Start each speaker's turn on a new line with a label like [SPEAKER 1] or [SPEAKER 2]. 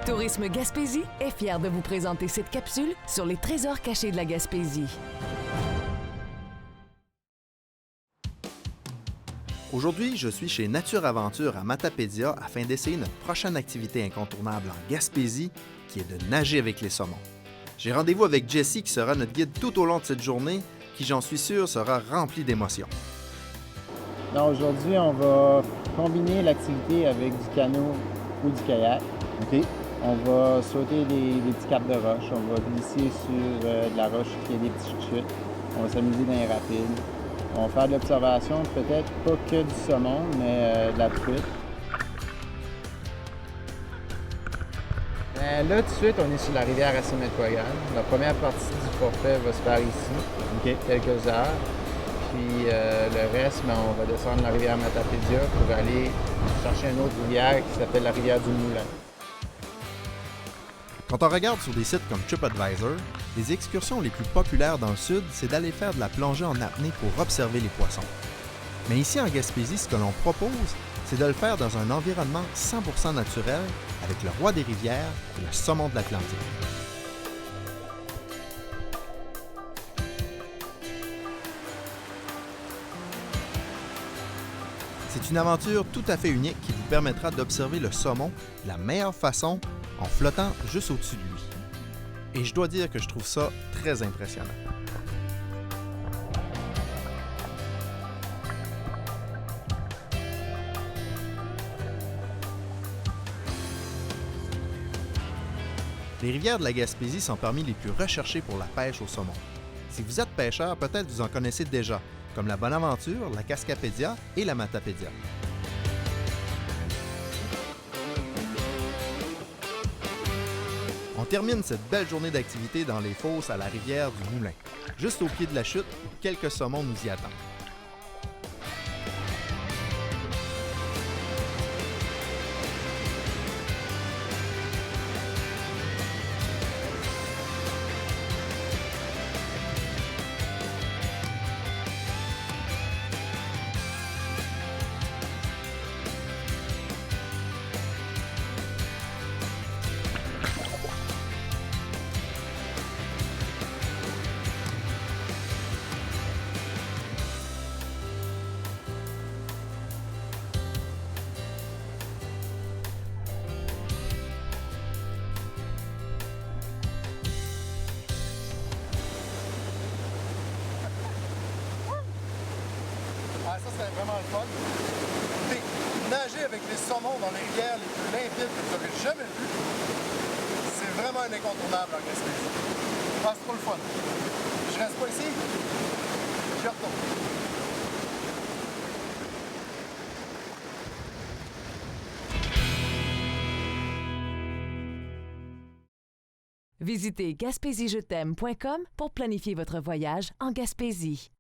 [SPEAKER 1] Tourisme Gaspésie est fier de vous présenter cette capsule sur les trésors cachés de la Gaspésie.
[SPEAKER 2] Aujourd'hui, je suis chez Nature Aventure à Matapédia afin d'essayer notre prochaine activité incontournable en Gaspésie, qui est de nager avec les saumons. J'ai rendez-vous avec Jessie qui sera notre guide tout au long de cette journée, qui j'en suis sûr sera remplie d'émotions.
[SPEAKER 3] Donc aujourd'hui, on va combiner l'activité avec du canot ou du kayak.
[SPEAKER 2] OK.
[SPEAKER 3] On va sauter des petits caps de roche. On va glisser sur de la roche qui a des petites chutes. On va s'amuser dans les rapides. On va faire de l'observation, peut-être pas que du saumon, mais de la truite. Là, tout de suite, on est sur la rivière Assiniboine. La première partie du forfait va se faire ici, quelques heures. Puis le reste, on va descendre la rivière Matapédia pour aller chercher une autre rivière qui s'appelle la rivière du Moulin.
[SPEAKER 2] Quand on regarde sur des sites comme TripAdvisor, les excursions les plus populaires dans le sud, c'est d'aller faire de la plongée en apnée pour observer les poissons. Mais ici en Gaspésie, ce que l'on propose, c'est de le faire dans un environnement 100% naturel avec le roi des rivières et le saumon de l'Atlantique. C'est une aventure tout à fait unique qui vous permettra d'observer le saumon de la meilleure façon en flottant juste au-dessus de lui. Et je dois dire que je trouve ça très impressionnant. Les rivières de la Gaspésie sont parmi les plus recherchées pour la pêche au saumon. Si vous êtes pêcheur, peut-être vous en connaissez déjà, comme la Bonaventure, la Cascapédia et la Matapédia. On termine cette belle journée d'activité dans les fosses à la rivière du Moulin, juste au pied de la chute où quelques saumons nous y attendent.
[SPEAKER 4] Ça, c'était vraiment le fun. Écoutez, nager avec les saumons dans les rivières les plus limpides que vous n'aurez jamais vues, c'est vraiment un incontournable en Gaspésie. C'est trop le fun. Je reste pas ici, j'y retourne.
[SPEAKER 1] Visitez gaspésiejeTaime.com pour planifier votre voyage en Gaspésie.